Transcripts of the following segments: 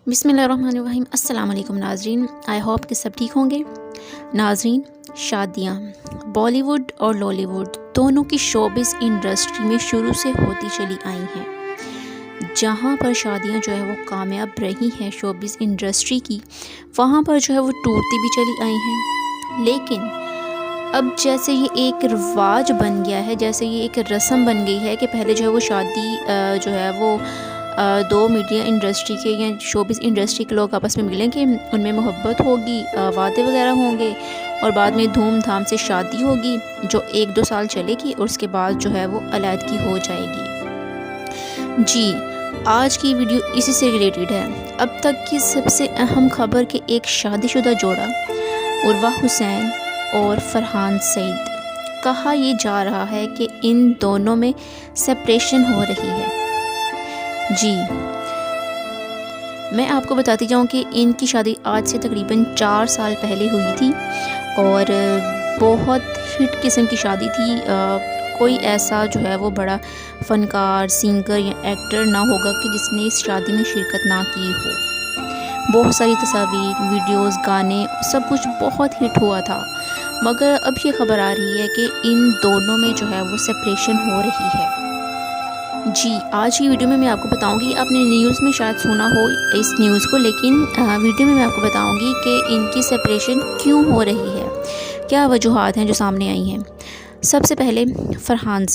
बिस्मिल्लाहिर्रहमानिर्रहीम। अस्सलाम वालेकुम नाज़रीन, आई होप कि सब ठीक होंगे। नाज़रीन, शादियाँ बॉलीवुड और लॉलीवुड दोनों की शोबिज़ इंडस्ट्री में शुरू से होती चली आई हैं। जहाँ पर शादियाँ जो है वो कामयाब रही हैं शोबिज़ इंडस्ट्री की, वहाँ पर जो है वो टूटती भी चली आई हैं। लेकिन अब जैसे ये एक रिवाज बन गया है, जैसे ये एक रस्म बन गई है कि पहले जो है वो शादी जो है वो दो मीडिया इंडस्ट्री के या शोबिज़ इंडस्ट्री के लोग आपस में मिलेंगे, उनमें मोहब्बत होगी, वादे वगैरह होंगे और बाद में धूमधाम से शादी होगी जो 1-2 साल चलेगी और उसके बाद जो है वो अलहदगी हो जाएगी। जी, आज की वीडियो इसी से रिलेटेड है। अब तक की सबसे अहम खबर कि एक शादीशुदा जोड़ा उर्वा हुसैन और फरहान सईद, कहा ये जा रहा है कि इन दोनों में सेपरेशन हो रही है। जी, मैं आपको बताती जाऊँ कि इनकी शादी आज से तकरीबन 4 साल पहले हुई थी और बहुत हिट किस्म की शादी थी। कोई ऐसा जो है वो बड़ा फ़नकार, सिंगर या एक्टर ना होगा कि जिसने इस शादी में शिरकत ना की हो। बहुत सारी तस्वीर, वीडियोस, गाने, सब कुछ बहुत हिट हुआ था। मगर अब ये खबर आ रही है कि इन दोनों में जो है वो सेपरेशन हो रही है। जी, आज की वीडियो में मैं आपको बताऊंगी, आपने न्यूज़ में शायद सुना हो इस न्यूज़ को, लेकिन वीडियो में मैं आपको बताऊंगी कि इनकी सेपरेशन क्यों हो रही है, क्या वजूहात हैं जो सामने आई हैं। सबसे पहले फरहान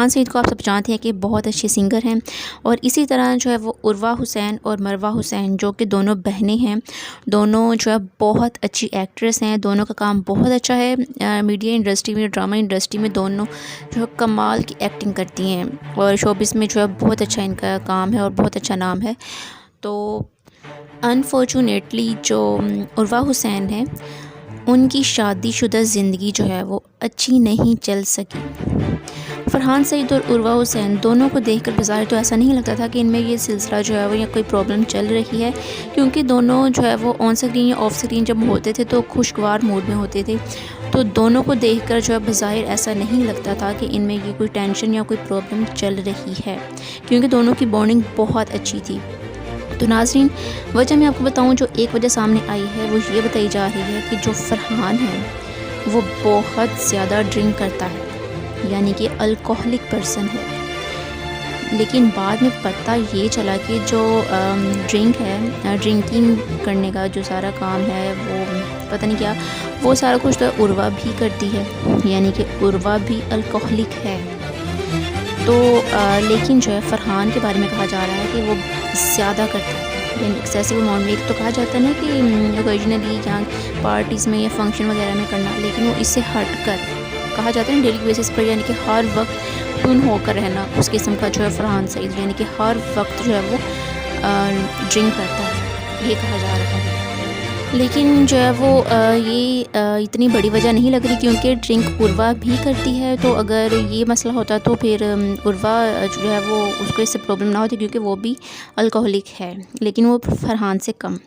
सईद को आप सब जानते हैं कि बहुत अच्छे सिंगर हैं और इसी तरह जो है वो उर्वा हुसैन और मरवा हुसैन जो कि दोनों बहनें हैं, दोनों जो है बहुत अच्छी एक्ट्रेस हैं। दोनों का काम बहुत अच्छा है। मीडिया इंडस्ट्री में, ड्रामा इंडस्ट्री में दोनों जो है कमाल की एक्टिंग करती हैं और शोबिस में जो है बहुत अच्छा इनका काम है और बहुत अच्छा नाम है। तो अनफॉर्चुनेटली जो उर्वा हुसैन है, उनकी शादीशुदा ज़िंदगी जो है वो अच्छी नहीं चल सकी। फरहान सईद और उर्वा हुसैन दोनों को देखकर बज़ाहिर तो ऐसा नहीं लगता था कि इनमें ये सिलसिला जो है वो या कोई प्रॉब्लम चल रही है, क्योंकि दोनों जो है वो ऑन स्क्रीन या ऑफ स्क्रीन जब होते थे तो खुशगवार मूड में होते थे। तो दोनों को देखकर जो है बज़ाहिर ऐसा नहीं लगता था कि इनमें ये कोई टेंशन या कोई प्रॉब्लम चल रही है, क्योंकि दोनों की बॉन्डिंग बहुत अच्छी थी। तो नाज़रीन, वजह मैं आपको बताऊं, जो एक वजह सामने आई है वो ये बताई जा रही है कि जो फरहान है वो बहुत ज़्यादा ड्रिंक करता है, यानी कि अल्कोहलिक पर्सन है। लेकिन बाद में पता ये चला कि जो ड्रिंकिंग करने का जो सारा काम है वो पता नहीं क्या, वो सारा कुछ तो उर्वा भी करती है, यानी कि उर्वा भी अल्कोहलिक है। तो लेकिन जो है फरहान के बारे में कहा जा रहा है कि वो ज़्यादा करता है, यानी एक्सेसिव अमाउंट में। तो कहा जाता है ना कि ओकेजनली या पार्टीज़ में या फंक्शन वगैरह में करना, लेकिन वो इससे हट कर कहा जाता है डेली बेसिस पर, यानी कि हर वक्त टून होकर रहना, उस किस्म का जो है फरहान सईद, यानी कि हर वक्त जो है वो ड्रिंक करता है, ये कहा जा रहा है। लेकिन जो है वो ये इतनी बड़ी वजह नहीं लग रही, क्योंकि ड्रिंक उर्वा भी करती है। तो अगर ये मसला होता तो फिर उर्वा जो है वो उसको इससे प्रॉब्लम ना होती, क्योंकि वो भी अल्कोहलिक है, लेकिन वो फरहान से कम।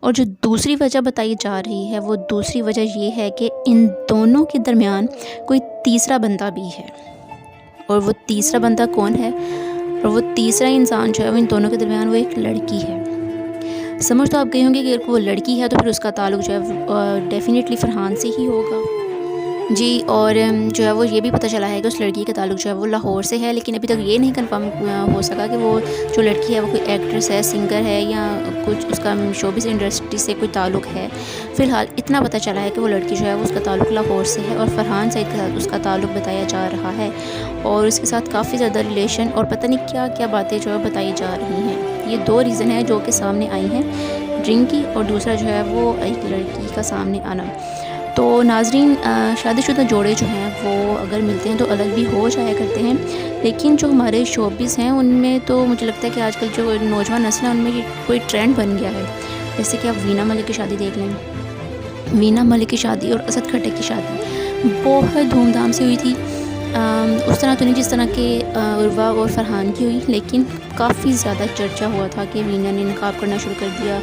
और जो दूसरी वजह बताई जा रही है, वो दूसरी वजह ये है कि इन दोनों के दरमियान कोई तीसरा बंदा भी है। और वो तीसरा बंदा कौन है? और वो तीसरा इंसान जो है वो इन दोनों के दरमियान वो एक लड़की है। समझ तो आप गए होंगे कि अगर वो लड़की है तो फिर उसका ताल्लुक जो है डेफिनेटली फरहान से ही होगा। जी, और जो है वो ये भी पता चला है कि उस लड़की का ताल्लुक जो है वो लाहौर से है, लेकिन अभी तक ये नहीं कंफर्म हो सका कि वो जो लड़की है वो कोई एक्ट्रेस है, सिंगर है, या कुछ उसका शोबिज़ इंडस्ट्री से कोई ताल्लुक है। फ़िलहाल इतना पता चला है कि वो लड़की जो है वो उसका ताल्लुक लाहौर से है और फरहान सईद के साथ उसका ताल्लुक बताया जा रहा है और उसके साथ काफ़ी ज़्यादा रिलेशन और पता नहीं क्या क्या बातें जो है बताई जा रही हैं। ये 2 रीज़न है जो कि सामने आई हैं, ड्रिंक की, और दूसरा जो है वो एक लड़की का सामने आना। तो नाज़रीन, शादीशुदा जोड़े जो हैं वो अगर मिलते हैं तो अलग भी हो जाया करते हैं, लेकिन जो हमारे शोबिज़ हैं उनमें तो मुझे लगता है कि आजकल जो नौजवान नस्ल है उनमें ये कोई ट्रेंड बन गया है। जैसे कि आप वीना मलिक की शादी देख लें, वीना मलिक की शादी और असद खट्टक की शादी बहुत धूमधाम से हुई थी। उस तरह तो नहीं जिस तरह के उर्वा और फरहान की हुई, लेकिन काफ़ी ज़्यादा चर्चा हुआ था कि वीना ने निकाब करना शुरू कर दिया,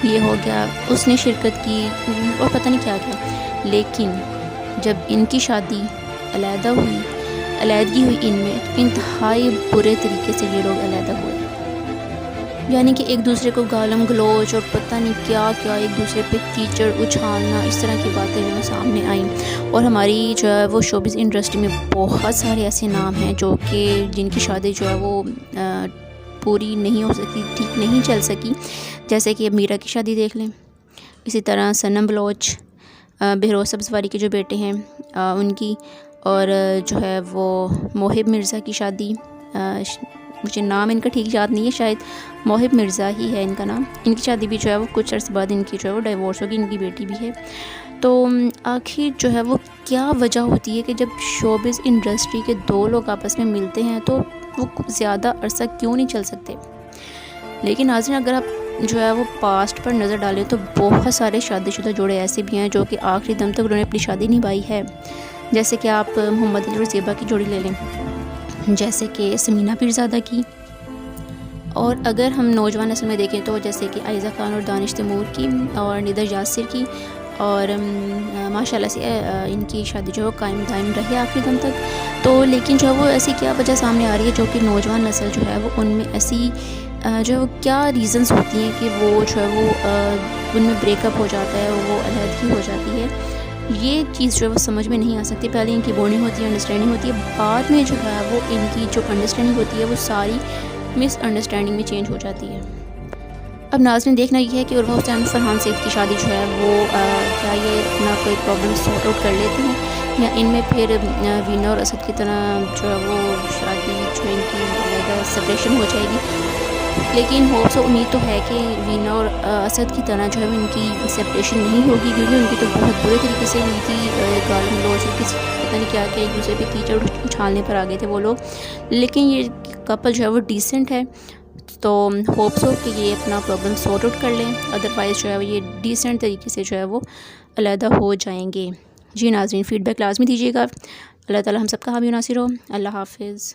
ये हो गया, उसने शिरकत की और पता नहीं क्या क्या। लेकिन जब इनकी शादी अलहदगी हुई इनमें, इंतहाई बुरे तरीके से ये लोग अलहदा हुए। یعنی کہ ایک دوسرے کو گالم گلوچ اور پتہ نہیں کیا کیا ایک دوسرے پہ کیچڑ اچھالنا، اس طرح کی باتیں جو ہے سامنے آئیں. اور ہماری جو ہے وہ شوبز انڈسٹری میں بہت سارے ایسے نام ہیں جو کہ جن کی شادی جو ہے وہ پوری نہیں ہو سکی، ٹھیک نہیں چل سکی. جیسے کہ اب میرا کی شادی دیکھ لیں، اسی طرح صنم بلوچ، بہروز سبزواری کے جو بیٹے ہیں ان کی، اور جو ہے وہ موہب مرزا کی شادی، مجھے نام ان کا ٹھیک یاد نہیں ہے، شاید موہب مرزا ہی ہے ان کا نام. ان کی شادی بھی جو ہے وہ کچھ عرصے بعد ان کی جو ہے وہ ڈائیورس ہوگی، ان کی بیٹی بھی ہے. تو آخر جو ہے وہ کیا وجہ ہوتی ہے کہ جب شوبز انڈسٹری کے دو لوگ آپس میں ملتے ہیں تو وہ زیادہ عرصہ کیوں نہیں چل سکتے؟ لیکن ناظرین اگر آپ جو ہے وہ پاسٹ پر نظر ڈالیں تو بہت سارے شادی شدہ جوڑے ایسے بھی ہیں جو کہ آخری دم تک انہوں نے اپنی شادی نبھائی ہے. جیسے کہ آپ محمد علی اور زیبا کی جوڑی لے لیں، جیسے کہ سمینہ پیرزادہ کی. اور اگر ہم نوجوان نسل میں دیکھیں تو جیسے کہ عائزہ خان اور دانش تیمور کی، اور ندا یاسر کی، اور ماشاء اللہ سے ان کی شادی جو ہے وہ قائم دائم رہی آخری دم تک. تو لیکن جو ہے وہ ایسی کیا وجہ سامنے آ رہی ہے جو کہ نوجوان نسل جو ہے وہ ان میں ایسی جو ہے وہ کیا ریزنز ہوتی ہیں کہ وہ جو ہے وہ ان میں بریک اپ ہو جاتا ہے، وہ علیحدگی ہو جاتی ہے. یہ چیز جو ہے وہ سمجھ میں نہیں آ سکتی. پہلے ان کی بونڈنگ ہوتی ہے، انڈرسٹینڈنگ ہوتی ہے، بعد میں جو ہے وہ ان کی جو انڈرسٹینڈنگ ہوتی ہے وہ ساری مس انڈرسٹینڈنگ میں چینج ہو جاتی ہے. اب ناظرین دیکھنا یہ ہے کہ عروا حسین فرحان سید کی شادی جو ہے وہ کیا یہ اپنا کوئی پرابلم سارٹ آؤٹ کر لیتے ہیں، یا ان میں پھر وینا اور اسد کی طرح جو ہے وہ شادی جو ان کی سپریشن ہو جائے گی. لیکن ہوپس و امید تو ہے کہ وینا اور اسد کی طرح جو ہے ان کی سپریشن نہیں ہوگی، کیونکہ ان کی تو بہت برے طریقے سے ہوئی تھی گالم گلوچ، پتہ نہیں کیا کیا ایک دوسرے پہ کیچڑ اچھالنے پر آ گئے تھے وہ لوگ. لیکن یہ کپل جو ہے وہ ڈیسنٹ ہے، تو ہوپس ہو کہ یہ اپنا پرابلم سارٹ آؤٹ کر لیں، ادروائز جو ہے یہ ڈیسنٹ طریقے سے جو ہے وہ علیحدہ ہو جائیں گے. جی ناظرین فیڈ بیک لازمی دیجیے گا. اللہ تعالی ہم سب کا حامی و ناصر ہو. اللہ حافظ.